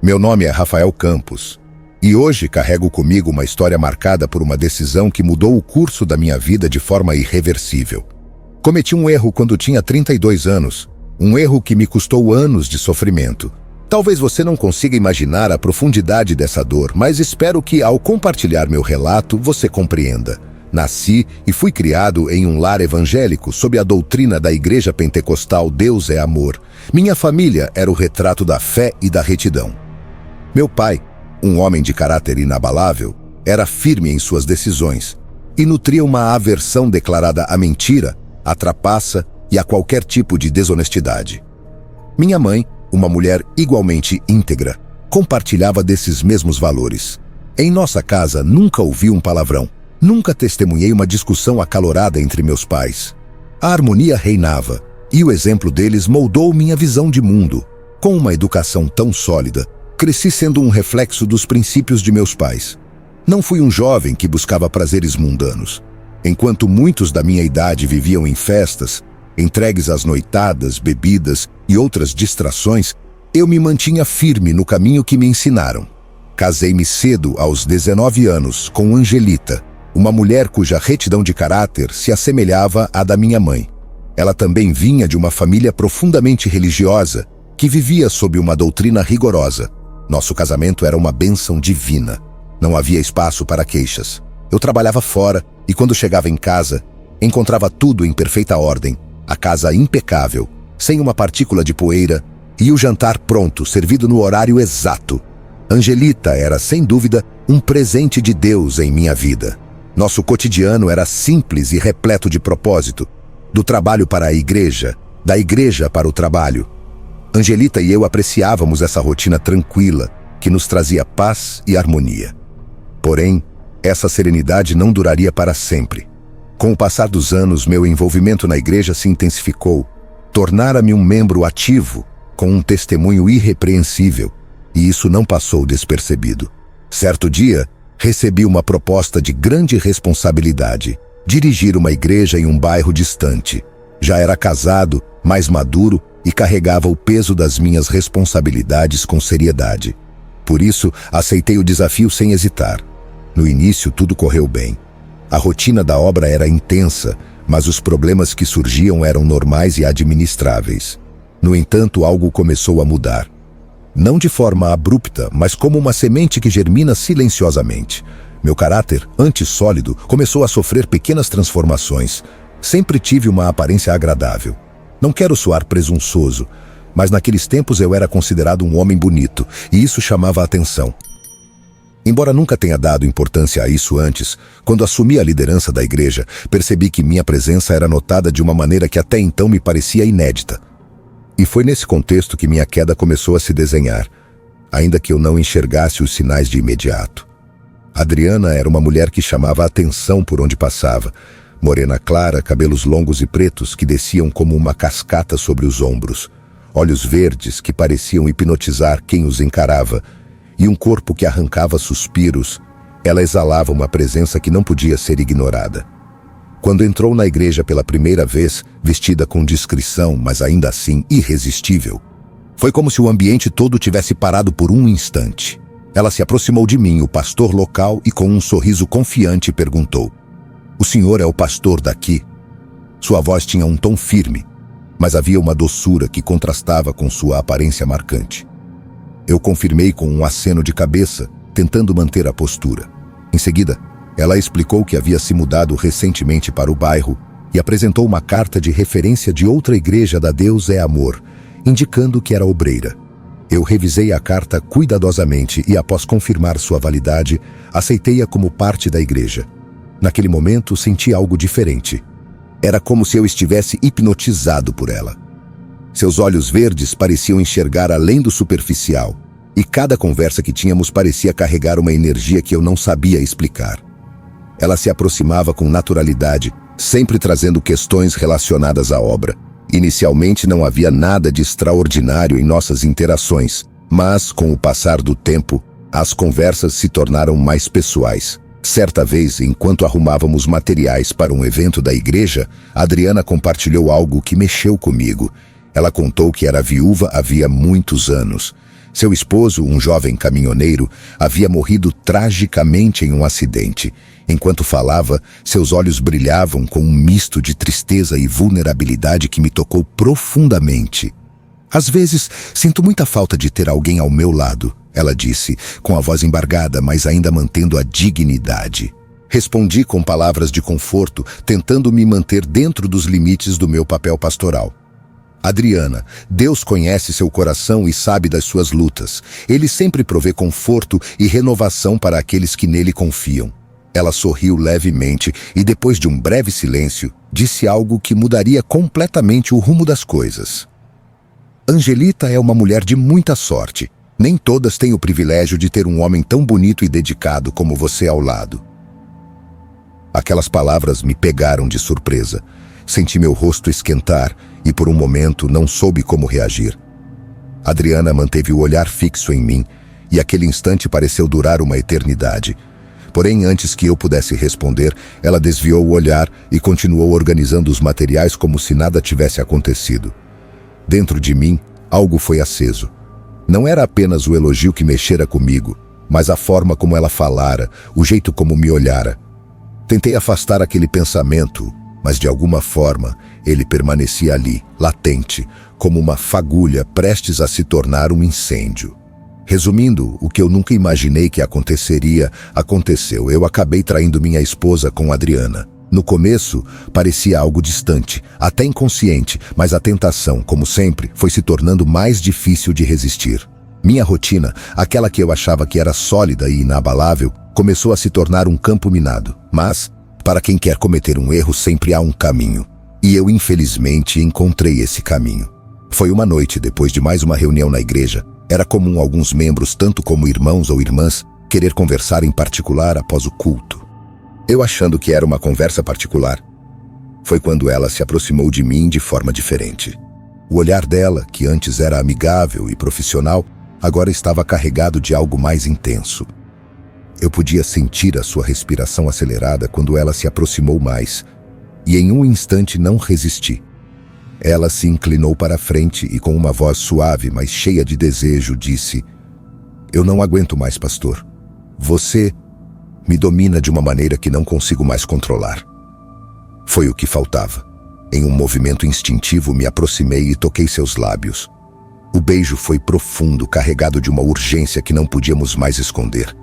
Meu nome é Rafael Campos e hoje carrego comigo uma história marcada por uma decisão que mudou o curso da minha vida de forma irreversível. Cometi um erro quando tinha 32 anos, um erro que me custou anos de sofrimento. Talvez você não consiga imaginar a profundidade dessa dor, mas espero que, ao compartilhar meu relato, você compreenda. Nasci e fui criado em um lar evangélico sob a doutrina da Igreja Pentecostal Deus é Amor. Minha família era o retrato da fé e da retidão. Meu pai, um homem de caráter inabalável, era firme em suas decisões e nutria uma aversão declarada à mentira, à trapaça e a qualquer tipo de desonestidade. Minha mãe, uma mulher igualmente íntegra, compartilhava desses mesmos valores. Em nossa casa nunca ouvi um palavrão. Nunca testemunhei uma discussão acalorada entre meus pais. A harmonia reinava, e o exemplo deles moldou minha visão de mundo. Com uma educação tão sólida, cresci sendo um reflexo dos princípios de meus pais. Não fui um jovem que buscava prazeres mundanos. Enquanto muitos da minha idade viviam em festas, entregues às noitadas, bebidas e outras distrações, eu me mantinha firme no caminho que me ensinaram. Casei-me cedo, aos 19 anos, com Angelita, uma mulher cuja retidão de caráter se assemelhava à da minha mãe. Ela também vinha de uma família profundamente religiosa, que vivia sob uma doutrina rigorosa. Nosso casamento era uma bênção divina. Não havia espaço para queixas. Eu trabalhava fora e, quando chegava em casa, encontrava tudo em perfeita ordem, a casa impecável, sem uma partícula de poeira, e o jantar pronto, servido no horário exato. Angelita era, sem dúvida, um presente de Deus em minha vida. Nosso cotidiano era simples e repleto de propósito, do trabalho para a igreja, da igreja para o trabalho. Angelita e eu apreciávamos essa rotina tranquila, que nos trazia paz e harmonia. Porém, essa serenidade não duraria para sempre. Com o passar dos anos, meu envolvimento na igreja se intensificou, tornara-me um membro ativo, com um testemunho irrepreensível, e isso não passou despercebido. Certo dia, recebi uma proposta de grande responsabilidade: dirigir uma igreja em um bairro distante. Já era casado, mais maduro e carregava o peso das minhas responsabilidades com seriedade. Por isso, aceitei o desafio sem hesitar. No início, tudo correu bem. A rotina da obra era intensa, mas os problemas que surgiam eram normais e administráveis. No entanto, algo começou a mudar. Não de forma abrupta, mas como uma semente que germina silenciosamente. Meu caráter, antes sólido, começou a sofrer pequenas transformações. Sempre tive uma aparência agradável. Não quero soar presunçoso, mas naqueles tempos eu era considerado um homem bonito, e isso chamava a atenção. Embora nunca tenha dado importância a isso antes, quando assumi a liderança da igreja, percebi que minha presença era notada de uma maneira que até então me parecia inédita. E foi nesse contexto que minha queda começou a se desenhar, ainda que eu não enxergasse os sinais de imediato. Adriana era uma mulher que chamava a atenção por onde passava. Morena clara, cabelos longos e pretos que desciam como uma cascata sobre os ombros, olhos verdes que pareciam hipnotizar quem os encarava, e um corpo que arrancava suspiros. Ela exalava uma presença que não podia ser ignorada. Quando entrou na igreja pela primeira vez, vestida com discrição, mas ainda assim irresistível, foi como se o ambiente todo tivesse parado por um instante. Ela se aproximou de mim, o pastor local, e com um sorriso confiante perguntou: "O senhor é o pastor daqui?" Sua voz tinha um tom firme, mas havia uma doçura que contrastava com sua aparência marcante. Eu confirmei com um aceno de cabeça, tentando manter a postura. Em seguida, ela explicou que havia se mudado recentemente para o bairro e apresentou uma carta de referência de outra igreja da Deus é Amor, indicando que era obreira. Eu revisei a carta cuidadosamente e, após confirmar sua validade, aceitei-a como parte da igreja. Naquele momento, senti algo diferente. Era como se eu estivesse hipnotizado por ela. Seus olhos verdes pareciam enxergar além do superficial, e cada conversa que tínhamos parecia carregar uma energia que eu não sabia explicar. Ela se aproximava com naturalidade, sempre trazendo questões relacionadas à obra. Inicialmente não havia nada de extraordinário em nossas interações, mas, com o passar do tempo, as conversas se tornaram mais pessoais. Certa vez, enquanto arrumávamos materiais para um evento da igreja, Adriana compartilhou algo que mexeu comigo. Ela contou que era viúva havia muitos anos. Seu esposo, um jovem caminhoneiro, havia morrido tragicamente em um acidente. Enquanto falava, seus olhos brilhavam com um misto de tristeza e vulnerabilidade que me tocou profundamente. Às vezes, sinto muita falta de ter alguém ao meu lado, ela disse, com a voz embargada, mas ainda mantendo a dignidade. Respondi com palavras de conforto, tentando me manter dentro dos limites do meu papel pastoral. Adriana, Deus conhece seu coração e sabe das suas lutas. Ele sempre provê conforto e renovação para aqueles que nele confiam. Ela sorriu levemente e, depois de um breve silêncio, disse algo que mudaria completamente o rumo das coisas. Angelita é uma mulher de muita sorte. Nem todas têm o privilégio de ter um homem tão bonito e dedicado como você ao lado. Aquelas palavras me pegaram de surpresa. Senti meu rosto esquentar e, por um momento, não soube como reagir. Adriana manteve o olhar fixo em mim e aquele instante pareceu durar uma eternidade. Porém, antes que eu pudesse responder, ela desviou o olhar e continuou organizando os materiais como se nada tivesse acontecido. Dentro de mim, algo foi aceso. Não era apenas o elogio que mexera comigo, mas a forma como ela falara, o jeito como me olhara. Tentei afastar aquele pensamento, mas de alguma forma ele permanecia ali, latente, como uma fagulha prestes a se tornar um incêndio. Resumindo, o que eu nunca imaginei que aconteceria, aconteceu. Eu acabei traindo minha esposa com Adriana. No começo, parecia algo distante, até inconsciente, mas a tentação, como sempre, foi se tornando mais difícil de resistir. Minha rotina, aquela que eu achava que era sólida e inabalável, começou a se tornar um campo minado. Mas, para quem quer cometer um erro, sempre há um caminho. E eu, infelizmente, encontrei esse caminho. Foi uma noite, depois de mais uma reunião na igreja. Era comum alguns membros, tanto como irmãos ou irmãs, querer conversar em particular após o culto. Eu achando que era uma conversa particular, foi quando ela se aproximou de mim de forma diferente. O olhar dela, que antes era amigável e profissional, agora estava carregado de algo mais intenso. Eu podia sentir a sua respiração acelerada quando ela se aproximou mais, e em um instante não resisti. Ela se inclinou para a frente e com uma voz suave, mas cheia de desejo, disse: "Eu não aguento mais, pastor. Você me domina de uma maneira que não consigo mais controlar." Foi o que faltava. Em um movimento instintivo, me aproximei e toquei seus lábios. O beijo foi profundo, carregado de uma urgência que não podíamos mais esconder.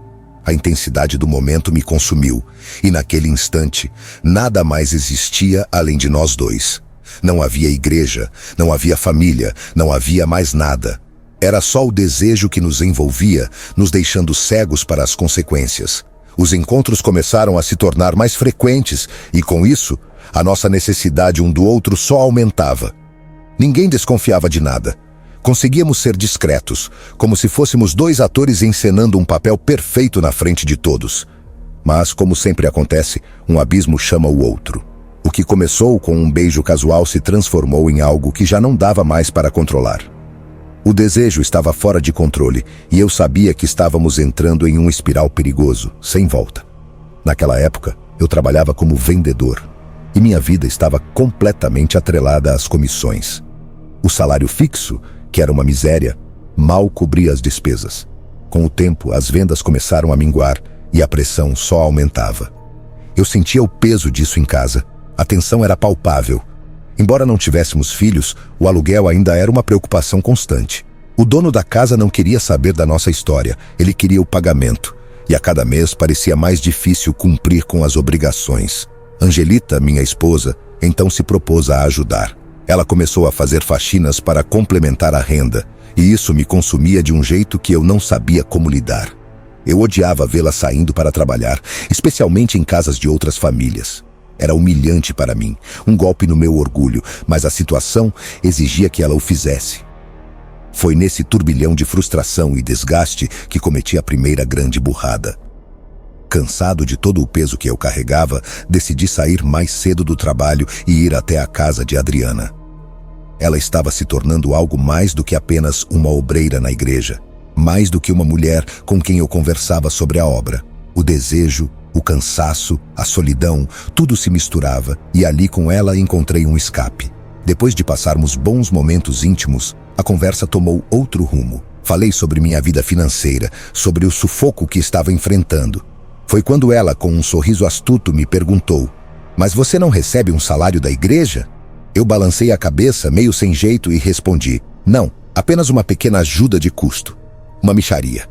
A intensidade do momento me consumiu, e naquele instante, nada mais existia além de nós dois. Não havia igreja, não havia família, não havia mais nada. Era só o desejo que nos envolvia, nos deixando cegos para as consequências. Os encontros começaram a se tornar mais frequentes e, com isso, a nossa necessidade um do outro só aumentava. Ninguém desconfiava de nada. Conseguíamos ser discretos, como se fôssemos dois atores encenando um papel perfeito na frente de todos. Mas, como sempre acontece, um abismo chama o outro. O que começou com um beijo casual se transformou em algo que já não dava mais para controlar. O desejo estava fora de controle e eu sabia que estávamos entrando em um espiral perigoso, sem volta. Naquela época, eu trabalhava como vendedor e minha vida estava completamente atrelada às comissões. O salário fixo, que era uma miséria, mal cobria as despesas. Com o tempo, as vendas começaram a minguar e a pressão só aumentava. Eu sentia o peso disso em casa. A tensão era palpável. Embora não tivéssemos filhos, o aluguel ainda era uma preocupação constante. O dono da casa não queria saber da nossa história, ele queria o pagamento. E a cada mês parecia mais difícil cumprir com as obrigações. Angelita, minha esposa, então se propôs a ajudar. Ela começou a fazer faxinas para complementar a renda, e isso me consumia de um jeito que eu não sabia como lidar. Eu odiava vê-la saindo para trabalhar, especialmente em casas de outras famílias. Era humilhante para mim, um golpe no meu orgulho, mas a situação exigia que ela o fizesse. Foi nesse turbilhão de frustração e desgaste que cometi a primeira grande burrada. Cansado de todo o peso que eu carregava, decidi sair mais cedo do trabalho e ir até a casa de Adriana. Ela estava se tornando algo mais do que apenas uma obreira na igreja, mais do que uma mulher com quem eu conversava sobre a obra. O desejo, o cansaço, a solidão, tudo se misturava e ali com ela encontrei um escape. Depois de passarmos bons momentos íntimos, a conversa tomou outro rumo. Falei sobre minha vida financeira, sobre o sufoco que estava enfrentando. Foi quando ela, com um sorriso astuto, me perguntou: "Mas você não recebe um salário da igreja?" Eu balancei a cabeça, meio sem jeito, e respondi: "Não, apenas uma pequena ajuda de custo. Uma mixaria."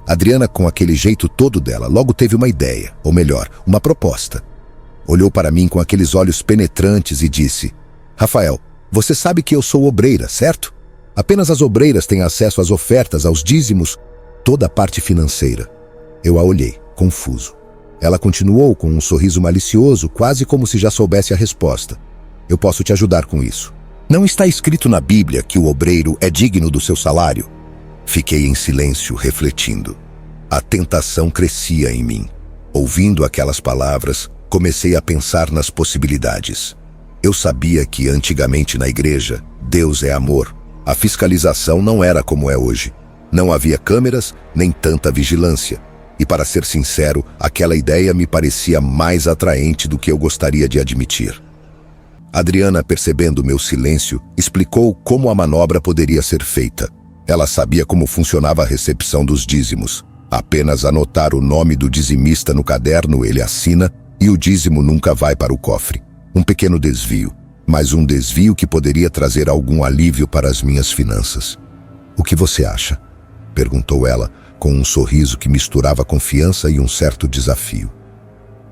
Adriana, com aquele jeito todo dela, logo teve uma ideia, ou melhor, uma proposta. Olhou para mim com aqueles olhos penetrantes e disse: "Rafael, você sabe que eu sou obreira, certo? Apenas as obreiras têm acesso às ofertas, aos dízimos, toda a parte financeira." Eu a olhei, confuso. Ela continuou com um sorriso malicioso, quase como se já soubesse a resposta: "Eu posso te ajudar com isso. Não está escrito na Bíblia que o obreiro é digno do seu salário?" Fiquei em silêncio, refletindo. A tentação crescia em mim. Ouvindo aquelas palavras, comecei a pensar nas possibilidades. Eu sabia que antigamente na igreja, Deus é amor. A fiscalização não era como é hoje. Não havia câmeras, nem tanta vigilância. E para ser sincero, aquela ideia me parecia mais atraente do que eu gostaria de admitir. Adriana, percebendo meu silêncio, explicou como a manobra poderia ser feita. Ela sabia como funcionava a recepção dos dízimos. Apenas anotar o nome do dizimista no caderno, ele assina e o dízimo nunca vai para o cofre. Um pequeno desvio, mas um desvio que poderia trazer algum alívio para as minhas finanças. "O que você acha?" perguntou ela, com um sorriso que misturava confiança e um certo desafio.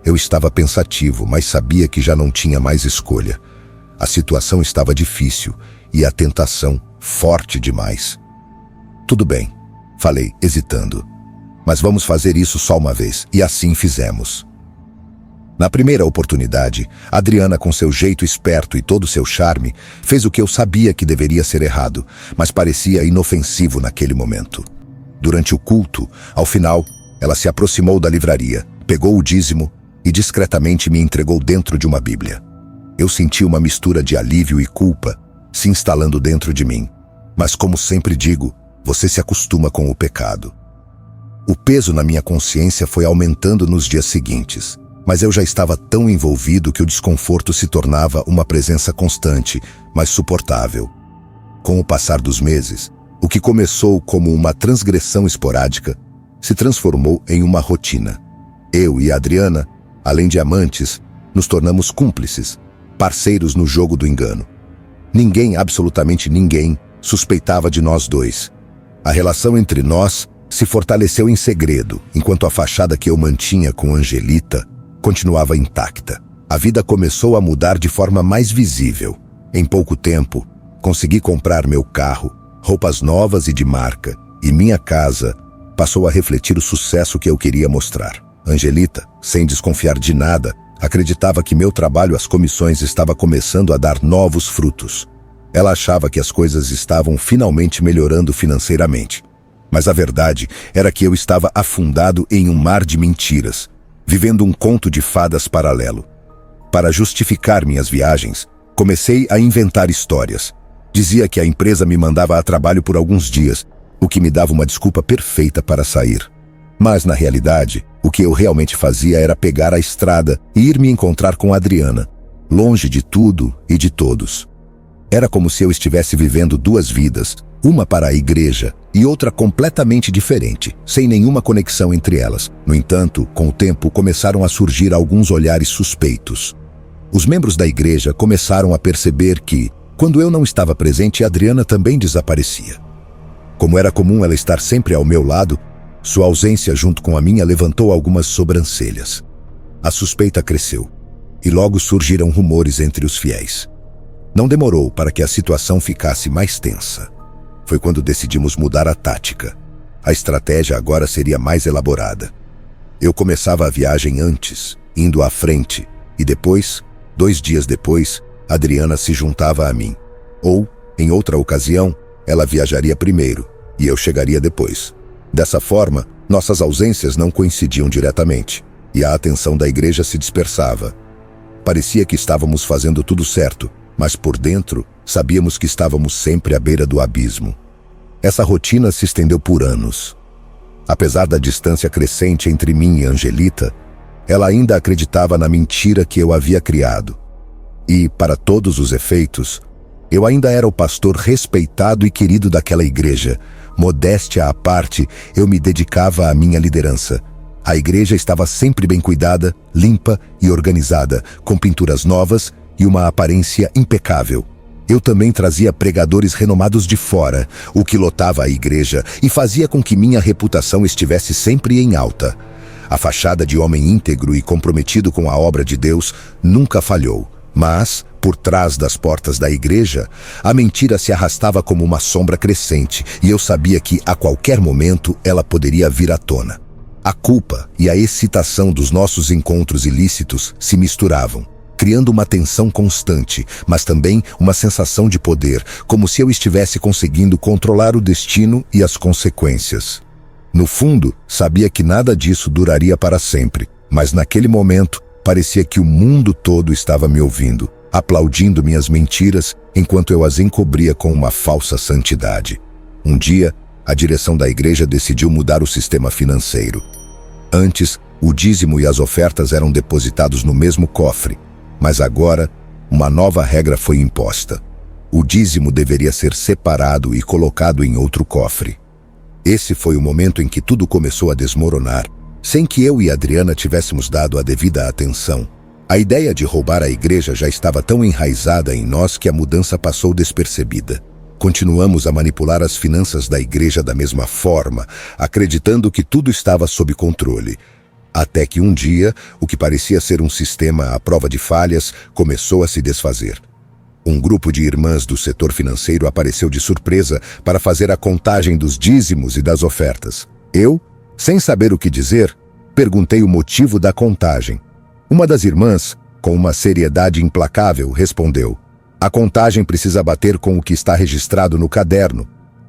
Eu estava pensativo, mas sabia que já não tinha mais escolha. A situação estava difícil e a tentação forte demais. "Tudo bem", falei, hesitando. "Mas vamos fazer isso só uma vez." E assim fizemos. Na primeira oportunidade, Adriana, com seu jeito esperto e todo seu charme, fez o que eu sabia que deveria ser errado, mas parecia inofensivo naquele momento. Durante o culto, ao final, ela se aproximou da livraria, pegou o dízimo e discretamente me entregou dentro de uma Bíblia. Eu senti uma mistura de alívio e culpa se instalando dentro de mim. Mas, como sempre digo, você se acostuma com o pecado. O peso na minha consciência foi aumentando nos dias seguintes, mas eu já estava tão envolvido que o desconforto se tornava uma presença constante, mas suportável. Com o passar dos meses, o que começou como uma transgressão esporádica se transformou em uma rotina. Eu e Adriana, além de amantes, nos tornamos cúmplices, parceiros no jogo do engano. Ninguém, absolutamente ninguém, suspeitava de nós dois. A relação entre nós se fortaleceu em segredo, enquanto a fachada que eu mantinha com Angelita continuava intacta. A vida começou a mudar de forma mais visível. Em pouco tempo, consegui comprar meu carro, roupas novas e de marca, e minha casa passou a refletir o sucesso que eu queria mostrar. Angelita, sem desconfiar de nada, acreditava que meu trabalho às comissões estava começando a dar novos frutos. Ela achava que as coisas estavam finalmente melhorando financeiramente. Mas a verdade era que eu estava afundado em um mar de mentiras, vivendo um conto de fadas paralelo. Para justificar minhas viagens, comecei a inventar histórias. Dizia que a empresa me mandava a trabalho por alguns dias, o que me dava uma desculpa perfeita para sair. Mas, na realidade, o que eu realmente fazia era pegar a estrada e ir me encontrar com Adriana, longe de tudo e de todos. Era como se eu estivesse vivendo duas vidas, uma para a igreja e outra completamente diferente, sem nenhuma conexão entre elas. No entanto, com o tempo começaram a surgir alguns olhares suspeitos. Os membros da igreja começaram a perceber que, quando eu não estava presente, Adriana também desaparecia. Como era comum ela estar sempre ao meu lado, sua ausência junto com a minha levantou algumas sobrancelhas. A suspeita cresceu, e logo surgiram rumores entre os fiéis. Não demorou para que a situação ficasse mais tensa. Foi quando decidimos mudar a tática. A estratégia agora seria mais elaborada. Eu começava a viagem antes, indo à frente, e depois, 2 dias depois, Adriana se juntava a mim. Ou, em outra ocasião, ela viajaria primeiro, e eu chegaria depois. Dessa forma, nossas ausências não coincidiam diretamente, e a atenção da igreja se dispersava. Parecia que estávamos fazendo tudo certo, mas por dentro, sabíamos que estávamos sempre à beira do abismo. Essa rotina se estendeu por anos. Apesar da distância crescente entre mim e Angelita, ela ainda acreditava na mentira que eu havia criado. E, para todos os efeitos, eu ainda era o pastor respeitado e querido daquela igreja, Modéstia à parte, eu me dedicava à minha liderança. A igreja estava sempre bem cuidada, limpa e organizada, com pinturas novas e uma aparência impecável. Eu também trazia pregadores renomados de fora, o que lotava a igreja e fazia com que minha reputação estivesse sempre em alta. A fachada de homem íntegro e comprometido com a obra de Deus nunca falhou, mas, por trás das portas da igreja, a mentira se arrastava como uma sombra crescente e eu sabia que, a qualquer momento, ela poderia vir à tona. A culpa e a excitação dos nossos encontros ilícitos se misturavam, criando uma tensão constante, mas também uma sensação de poder, como se eu estivesse conseguindo controlar o destino e as consequências. No fundo, sabia que nada disso duraria para sempre, mas naquele momento, parecia que o mundo todo estava me ouvindo, aplaudindo minhas mentiras enquanto eu as encobria com uma falsa santidade. Um dia, a direção da igreja decidiu mudar o sistema financeiro. Antes, o dízimo e as ofertas eram depositados no mesmo cofre, mas agora, uma nova regra foi imposta. O dízimo deveria ser separado e colocado em outro cofre. Esse foi o momento em que tudo começou a desmoronar, sem que eu e Adriana tivéssemos dado a devida atenção. A ideia de roubar a igreja já estava tão enraizada em nós que a mudança passou despercebida. Continuamos a manipular as finanças da igreja da mesma forma, acreditando que tudo estava sob controle. Até que um dia, o que parecia ser um sistema à prova de falhas começou a se desfazer. Um grupo de irmãs do setor financeiro apareceu de surpresa para fazer a contagem dos dízimos e das ofertas. Eu, sem saber o que dizer, perguntei o motivo da contagem. Uma das irmãs, com uma seriedade implacável, respondeu: "A contagem precisa bater com o que está registrado no caderno.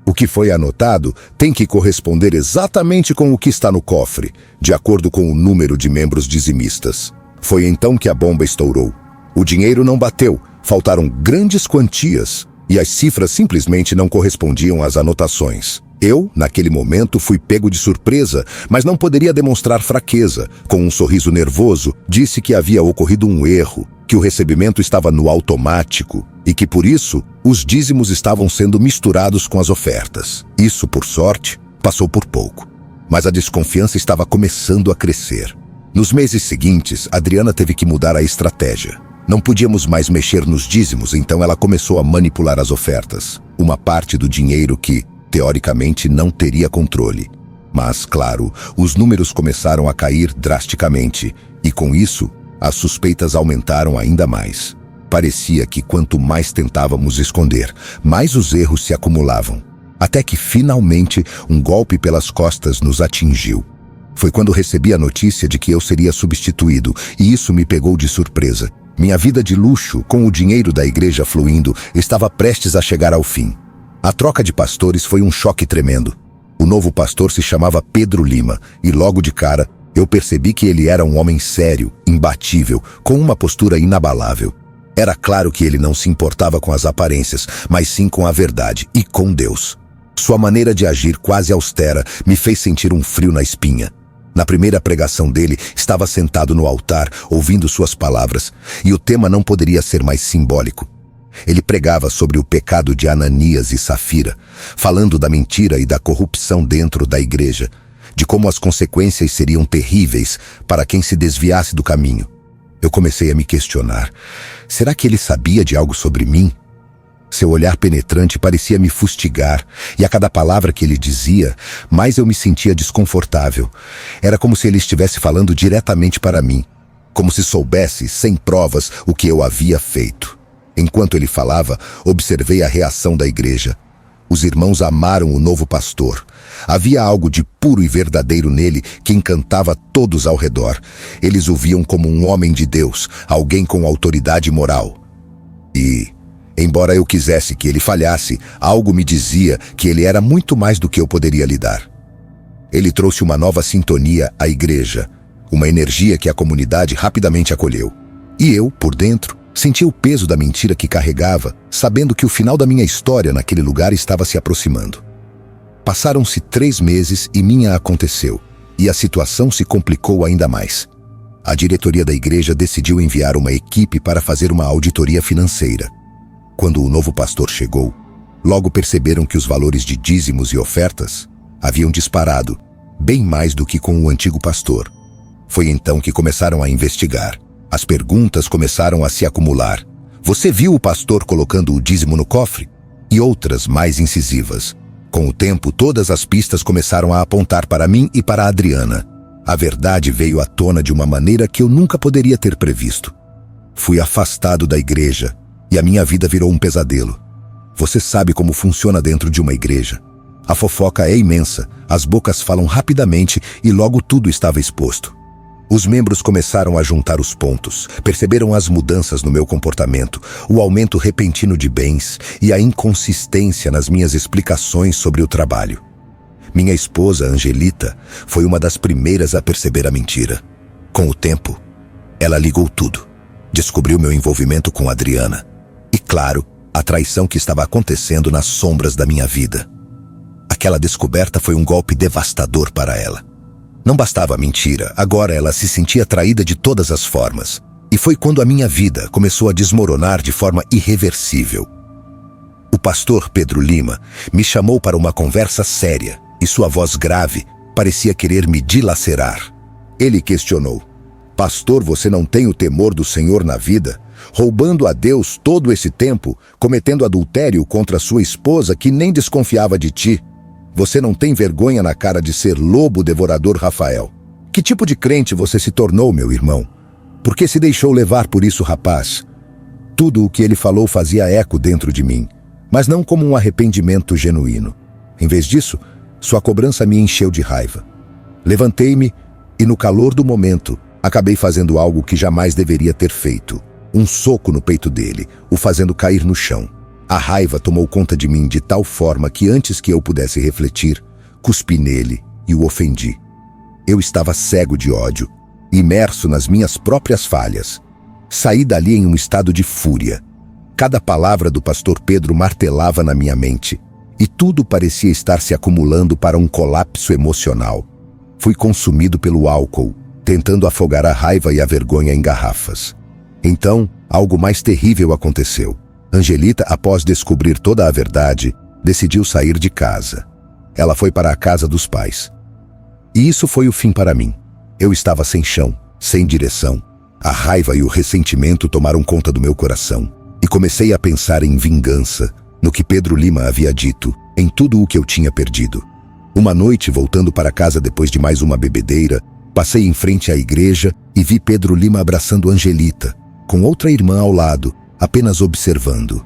O que foi anotado tem que corresponder exatamente com o que está no cofre, de acordo com o número de membros dizimistas." Foi então que a bomba estourou. O dinheiro não bateu, faltaram grandes quantias, e as cifras simplesmente não correspondiam às anotações. Eu, naquele momento, fui pego de surpresa, mas não poderia demonstrar fraqueza. Com um sorriso nervoso, disse que havia ocorrido um erro, que o recebimento estava no automático e que, por isso, os dízimos estavam sendo misturados com as ofertas. Isso, por sorte, passou por pouco. Mas a desconfiança estava começando a crescer. Nos meses seguintes, Adriana teve que mudar a estratégia. Não podíamos mais mexer nos dízimos, então ela começou a manipular as ofertas. Uma parte do dinheiro que, teoricamente, não teria controle. Mas, claro, os números começaram a cair drasticamente, e com isso, as suspeitas aumentaram ainda mais. Parecia que quanto mais tentávamos esconder, mais os erros se acumulavam. Até que, finalmente, um golpe pelas costas nos atingiu. Foi quando recebi a notícia de que eu seria substituído, e isso me pegou de surpresa. Minha vida de luxo, com o dinheiro da igreja fluindo, estava prestes a chegar ao fim. A troca de pastores foi um choque tremendo. O novo pastor se chamava Pedro Lima, e logo de cara, eu percebi que ele era um homem sério, imbatível, com uma postura inabalável. Era claro que ele não se importava com as aparências, mas sim com a verdade e com Deus. Sua maneira de agir quase austera me fez sentir um frio na espinha. Na primeira pregação dele, estava sentado no altar, ouvindo suas palavras, e o tema não poderia ser mais simbólico. Ele pregava sobre o pecado de Ananias e Safira, falando da mentira e da corrupção dentro da igreja, de como as consequências seriam terríveis para quem se desviasse do caminho. Eu comecei a me questionar. Será que ele sabia de algo sobre mim? Seu olhar penetrante parecia me fustigar, e a cada palavra que ele dizia, mais eu me sentia desconfortável. Era como se ele estivesse falando diretamente para mim, como se soubesse, sem provas, o que eu havia feito. Enquanto ele falava, observei a reação da igreja. Os irmãos amaram o novo pastor. Havia algo de puro e verdadeiro nele que encantava todos ao redor. Eles o viam como um homem de Deus, alguém com autoridade moral. E, embora eu quisesse que ele falhasse, algo me dizia que ele era muito mais do que eu poderia lhe dar. Ele trouxe uma nova sintonia à igreja, uma energia que a comunidade rapidamente acolheu. E eu, por dentro, senti o peso da mentira que carregava, sabendo que o final da minha história naquele lugar estava se aproximando. Passaram-se 3 meses e minha aconteceu, e a situação se complicou ainda mais. A diretoria da igreja decidiu enviar uma equipe para fazer uma auditoria financeira. Quando o novo pastor chegou, Logo perceberam que os valores de dízimos e ofertas haviam disparado, bem mais do que com o antigo pastor. Foi então que começaram a investigar. As perguntas começaram a se acumular. Você viu o pastor colocando o dízimo no cofre? E outras mais incisivas. Com o tempo, todas as pistas começaram a apontar para mim e para a Adriana. A verdade veio à tona de uma maneira que eu nunca poderia ter previsto. Fui afastado da igreja e a minha vida virou um pesadelo. Você sabe como funciona dentro de uma igreja. A fofoca é imensa, as bocas falam rapidamente e logo tudo estava exposto. Os membros começaram a juntar os pontos, perceberam as mudanças no meu comportamento, o aumento repentino de bens e a inconsistência nas minhas explicações sobre o trabalho. Minha esposa, Angelita, foi uma das primeiras a perceber a mentira. Com o tempo, ela ligou tudo. Descobriu meu envolvimento com Adriana. E, claro, a traição que estava acontecendo nas sombras da minha vida. Aquela descoberta foi um golpe devastador para ela. Não bastava a mentira, agora ela se sentia traída de todas as formas. E foi quando a minha vida começou a desmoronar de forma irreversível. O pastor Pedro Lima me chamou para uma conversa séria e sua voz grave parecia querer me dilacerar. Ele questionou: Pastor, você não tem o temor do Senhor na vida? Roubando a Deus todo esse tempo, cometendo adultério contra sua esposa que nem desconfiava de ti. Você não tem vergonha na cara de ser lobo devorador, Rafael? Que tipo de crente você se tornou, meu irmão? Por que se deixou levar por isso, rapaz? Tudo o que ele falou fazia eco dentro de mim, mas não como um arrependimento genuíno. Em vez disso, sua cobrança me encheu de raiva. Levantei-me e, no calor do momento, acabei fazendo algo que jamais deveria ter feito. Um soco no peito dele, o fazendo cair no chão. A raiva tomou conta de mim de tal forma que antes que eu pudesse refletir, cuspi nele e o ofendi. Eu estava cego de ódio, imerso nas minhas próprias falhas. Saí dali em um estado de fúria. Cada palavra do pastor Pedro martelava na minha mente, e tudo parecia estar se acumulando para um colapso emocional. Fui consumido pelo álcool, tentando afogar a raiva e a vergonha em garrafas. Então, algo mais terrível aconteceu. Angelita, após descobrir toda a verdade, decidiu sair de casa. Ela foi para a casa dos pais. E isso foi o fim para mim. Eu estava sem chão, sem direção. A raiva e o ressentimento tomaram conta do meu coração. E comecei a pensar em vingança, no que Pedro Lima havia dito, em tudo o que eu tinha perdido. Uma noite, voltando para casa depois de mais uma bebedeira, passei em frente à igreja e vi Pedro Lima abraçando Angelita, com outra irmã ao lado, apenas observando.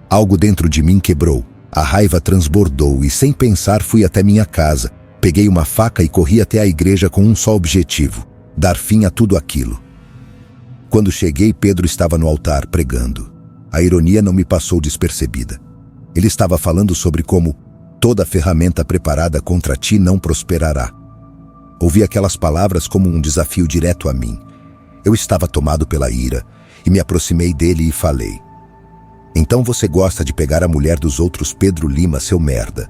Algo dentro de mim quebrou. A raiva transbordou e, sem pensar, fui até minha casa. Peguei uma faca e corri até a igreja com um só objetivo: dar fim a tudo aquilo. Quando cheguei, Pedro estava no altar pregando. A ironia não me passou despercebida. Ele estava falando sobre como toda ferramenta preparada contra ti não prosperará. Ouvi aquelas palavras como um desafio direto a mim. Eu estava tomado pela ira e me aproximei dele e falei: Então você gosta de pegar a mulher dos outros, Pedro Lima, seu merda.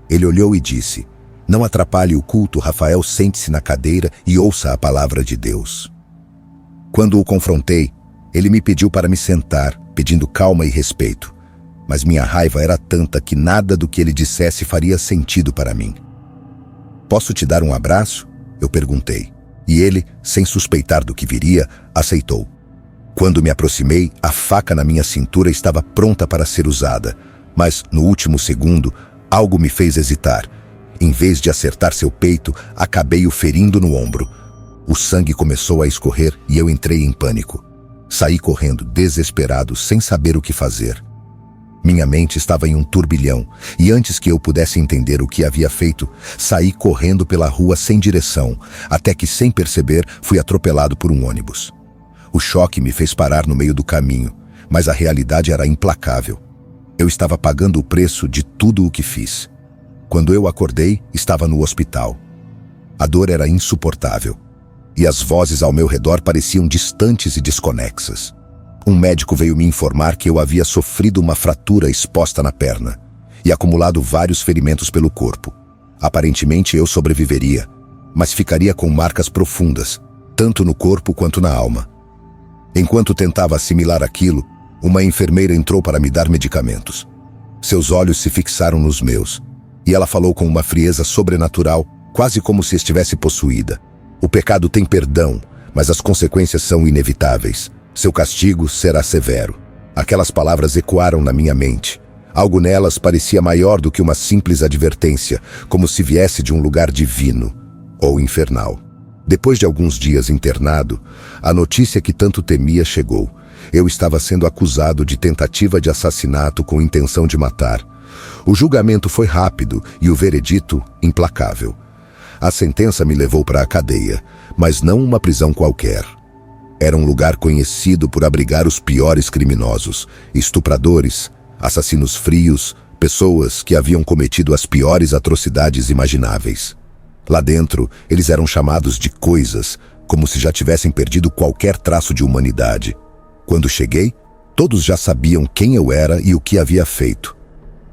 Ele olhou e disse: Não atrapalhe o culto, Rafael, sente-se na cadeira e ouça a palavra de Deus. Quando o confrontei, ele me pediu para me sentar, pedindo calma e respeito. Mas minha raiva era tanta que nada do que ele dissesse faria sentido para mim. Posso te dar um abraço? Eu perguntei. E ele, sem suspeitar do que viria, aceitou. Quando me aproximei, a faca na minha cintura estava pronta para ser usada, mas, no último segundo, algo me fez hesitar. Em vez de acertar seu peito, acabei o ferindo no ombro. O sangue começou a escorrer e eu entrei em pânico. Saí correndo, desesperado, sem saber o que fazer. Minha mente estava em um turbilhão, e antes que eu pudesse entender o que havia feito, saí correndo pela rua sem direção, até que, sem perceber, fui atropelado por um ônibus. O choque me fez parar no meio do caminho, mas a realidade era implacável. Eu estava pagando o preço de tudo o que fiz. Quando eu acordei, estava no hospital. A dor era insuportável, e as vozes ao meu redor pareciam distantes e desconexas. Um médico veio me informar que eu havia sofrido uma fratura exposta na perna e acumulado vários ferimentos pelo corpo. Aparentemente eu sobreviveria, mas ficaria com marcas profundas, tanto no corpo quanto na alma. Enquanto tentava assimilar aquilo, uma enfermeira entrou para me dar medicamentos. Seus olhos se fixaram nos meus, e ela falou com uma frieza sobrenatural, quase como se estivesse possuída. O pecado tem perdão, mas as consequências são inevitáveis. Seu castigo será severo. Aquelas palavras ecoaram na minha mente. Algo nelas parecia maior do que uma simples advertência, como se viesse de um lugar divino ou infernal. Depois de alguns dias internado, a notícia que tanto temia chegou. Eu estava sendo acusado de tentativa de assassinato com intenção de matar. O julgamento foi rápido e o veredito implacável. A sentença me levou para a cadeia, mas não uma prisão qualquer. Era um lugar conhecido por abrigar os piores criminosos, estupradores, assassinos frios, pessoas que haviam cometido as piores atrocidades imagináveis. Lá dentro, eles eram chamados de coisas, como se já tivessem perdido qualquer traço de humanidade. Quando cheguei, todos já sabiam quem eu era e o que havia feito.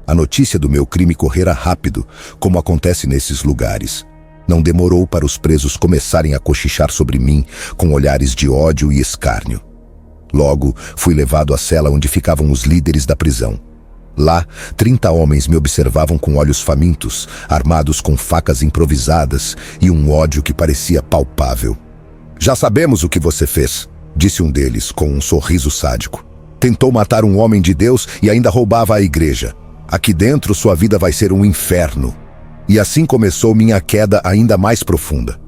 A notícia do meu crime correra rápido, como acontece nesses lugares. Não demorou para os presos começarem a cochichar sobre mim com olhares de ódio e escárnio. Logo, fui levado à cela onde ficavam os líderes da prisão. Lá, 30 homens me observavam com olhos famintos, armados com facas improvisadas e um ódio que parecia palpável. "Já sabemos o que você fez", disse um deles com um sorriso sádico. "Tentou matar um homem de Deus e ainda roubava a igreja. Aqui dentro sua vida vai ser um inferno." E assim começou minha queda ainda mais profunda.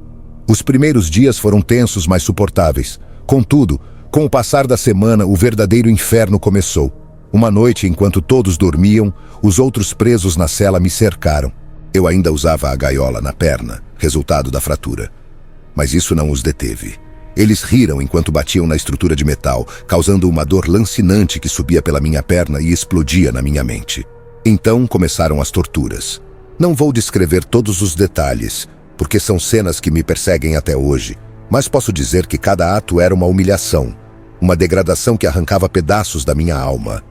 Os primeiros dias foram tensos, mas suportáveis. Contudo, com o passar da semana, o verdadeiro inferno começou. Uma noite, enquanto todos dormiam, os outros presos na cela me cercaram. Eu ainda usava a gaiola na perna, resultado da fratura. Mas isso não os deteve. Eles riram enquanto batiam na estrutura de metal, causando uma dor lancinante que subia pela minha perna e explodia na minha mente. Então começaram as torturas. Não vou descrever todos os detalhes, porque são cenas que me perseguem até hoje, mas posso dizer que cada ato era uma humilhação, uma degradação que arrancava pedaços da minha alma.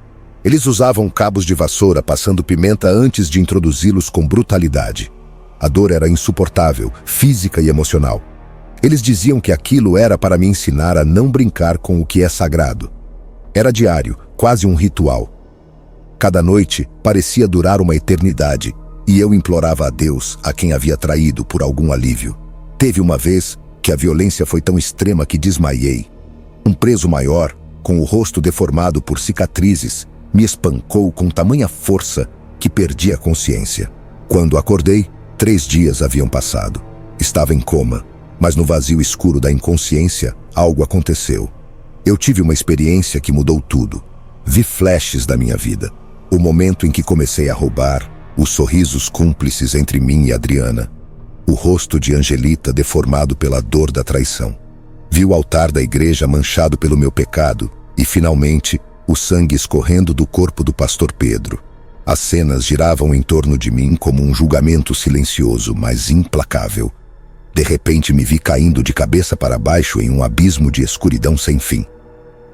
Eles usavam cabos de vassoura passando pimenta antes de introduzi-los com brutalidade. A dor era insuportável, física e emocional. Eles diziam que aquilo era para me ensinar a não brincar com o que é sagrado. Era diário, quase um ritual. Cada noite parecia durar uma eternidade, e eu implorava a Deus, a quem havia traído, por algum alívio. Teve uma vez que a violência foi tão extrema que desmaiei. Um preso maior, com o rosto deformado por cicatrizes, me espancou com tamanha força que perdi a consciência. Quando acordei, 3 dias haviam passado. Estava em coma, mas no vazio escuro da inconsciência, algo aconteceu. Eu tive uma experiência que mudou tudo. Vi flashes da minha vida. O momento em que comecei a roubar, os sorrisos cúmplices entre mim e Adriana, o rosto de Angelita deformado pela dor da traição. Vi o altar da igreja manchado pelo meu pecado e, finalmente, o sangue escorrendo do corpo do pastor Pedro. As cenas giravam em torno de mim como um julgamento silencioso, mas implacável. De repente me vi caindo de cabeça para baixo em um abismo de escuridão sem fim.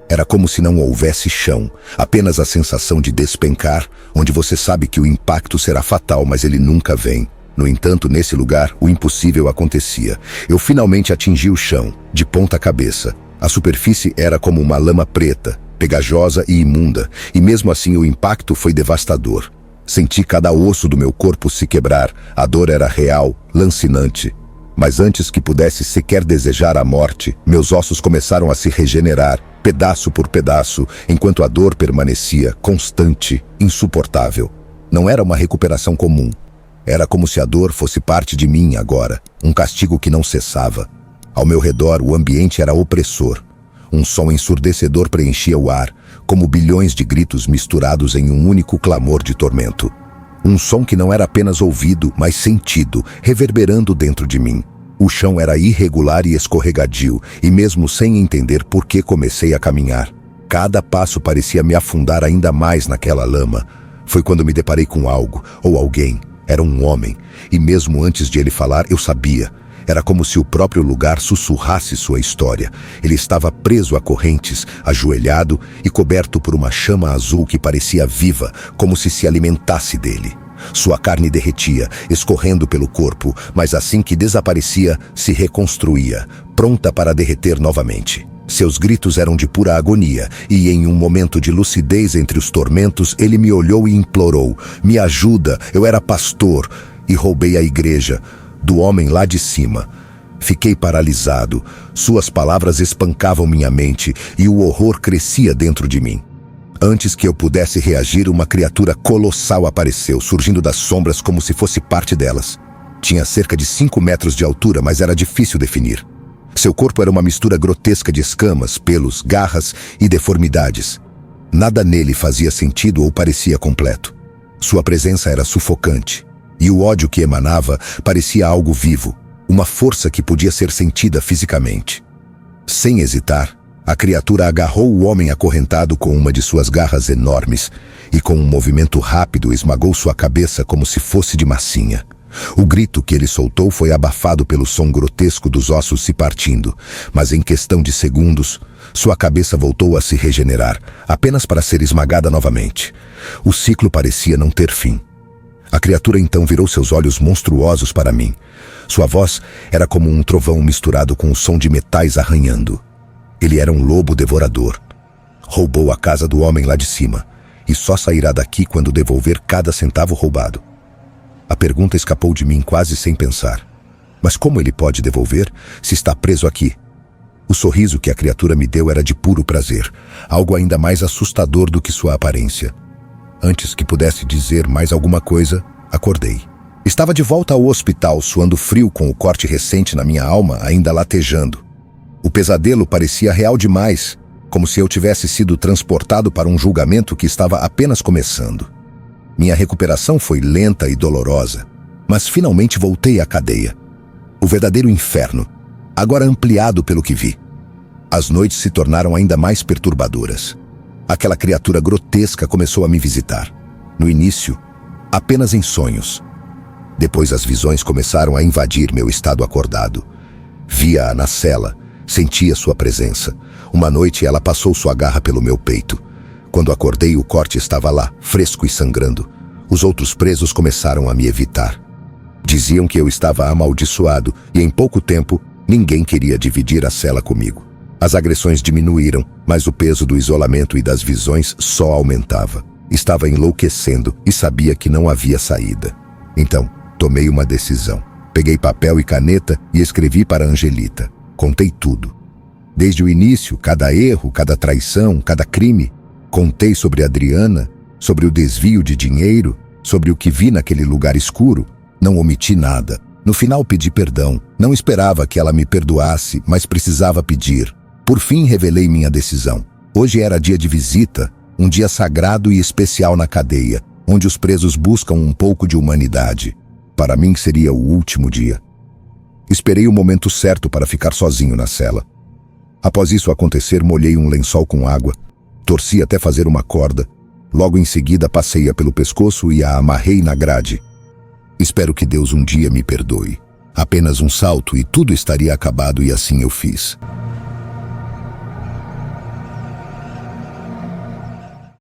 Era como se não houvesse chão, apenas a sensação de despencar, onde você sabe que o impacto será fatal, mas ele nunca vem. No entanto, nesse lugar, o impossível acontecia. Eu finalmente atingi o chão, de ponta cabeça. A superfície era como uma lama preta, pegajosa e imunda, e mesmo assim o impacto foi devastador. Senti cada osso do meu corpo se quebrar, a dor era real, lancinante. Mas antes que pudesse sequer desejar a morte, meus ossos começaram a se regenerar, pedaço por pedaço, enquanto a dor permanecia constante, insuportável. Não era uma recuperação comum. Era como se a dor fosse parte de mim agora, um castigo que não cessava. Ao meu redor, o ambiente era opressor. Um som ensurdecedor preenchia o ar, como bilhões de gritos misturados em um único clamor de tormento. Um som que não era apenas ouvido, mas sentido, reverberando dentro de mim. O chão era irregular e escorregadio, e mesmo sem entender por que comecei a caminhar. Cada passo parecia me afundar ainda mais naquela lama. Foi quando me deparei com algo, ou alguém. Era um homem, e mesmo antes de ele falar, eu sabia. Era como se o próprio lugar sussurrasse sua história. Ele estava preso a correntes, ajoelhado e coberto por uma chama azul que parecia viva, como se alimentasse dele. Sua carne derretia, escorrendo pelo corpo, mas assim que desaparecia, se reconstruía, pronta para derreter novamente. Seus gritos eram de pura agonia, e em um momento de lucidez entre os tormentos, ele me olhou e implorou: me ajuda, eu era pastor, e roubei a igreja, do homem lá de cima. Fiquei paralisado, suas palavras espancavam minha mente, e o horror crescia dentro de mim. Antes que eu pudesse reagir, uma criatura colossal apareceu, surgindo das sombras como se fosse parte delas. Tinha cerca de 5 metros de altura, mas era difícil definir. Seu corpo era uma mistura grotesca de escamas, pelos, garras e deformidades. Nada nele fazia sentido ou parecia completo. Sua presença era sufocante, e o ódio que emanava parecia algo vivo, uma força que podia ser sentida fisicamente. Sem hesitar, a criatura agarrou o homem acorrentado com uma de suas garras enormes e, com um movimento rápido, esmagou sua cabeça como se fosse de massinha. O grito que ele soltou foi abafado pelo som grotesco dos ossos se partindo, mas em questão de segundos, sua cabeça voltou a se regenerar, apenas para ser esmagada novamente. O ciclo parecia não ter fim. A criatura então virou seus olhos monstruosos para mim. Sua voz era como um trovão misturado com o som de metais arranhando. Ele era um lobo devorador. Roubou a casa do homem lá de cima, e só sairá daqui quando devolver cada centavo roubado. A pergunta escapou de mim quase sem pensar. Mas como ele pode devolver se está preso aqui? O sorriso que a criatura me deu era de puro prazer, algo ainda mais assustador do que sua aparência. Antes que pudesse dizer mais alguma coisa, acordei. Estava de volta ao hospital, suando frio com o corte recente na minha alma ainda latejando. O pesadelo parecia real demais, como se eu tivesse sido transportado para um julgamento que estava apenas começando. Minha recuperação foi lenta e dolorosa, mas finalmente voltei à cadeia. O verdadeiro inferno, agora ampliado pelo que vi. As noites se tornaram ainda mais perturbadoras. Aquela criatura grotesca começou a me visitar. No início, apenas em sonhos. Depois as visões começaram a invadir meu estado acordado. Via-a na cela, sentia sua presença. Uma noite ela passou sua garra pelo meu peito. Quando acordei, o corte estava lá, fresco e sangrando. Os outros presos começaram a me evitar. Diziam que eu estava amaldiçoado e em pouco tempo ninguém queria dividir a cela comigo. As agressões diminuíram, mas o peso do isolamento e das visões só aumentava. Estava enlouquecendo e sabia que não havia saída. Então, tomei uma decisão. Peguei papel e caneta e escrevi para Angelita. Contei tudo. Desde o início, cada erro, cada traição, cada crime. Contei sobre Adriana, sobre o desvio de dinheiro, sobre o que vi naquele lugar escuro. Não omiti nada. No final pedi perdão. Não esperava que ela me perdoasse, mas precisava pedir. Por fim revelei minha decisão. Hoje era dia de visita, um dia sagrado e especial na cadeia, onde os presos buscam um pouco de humanidade. Para mim seria o último dia. Esperei o momento certo para ficar sozinho na cela. Após isso acontecer, molhei um lençol com água, torci até fazer uma corda. Logo em seguida passei-a pelo pescoço e a amarrei na grade. Espero que Deus um dia me perdoe. Apenas um salto e tudo estaria acabado, e assim eu fiz.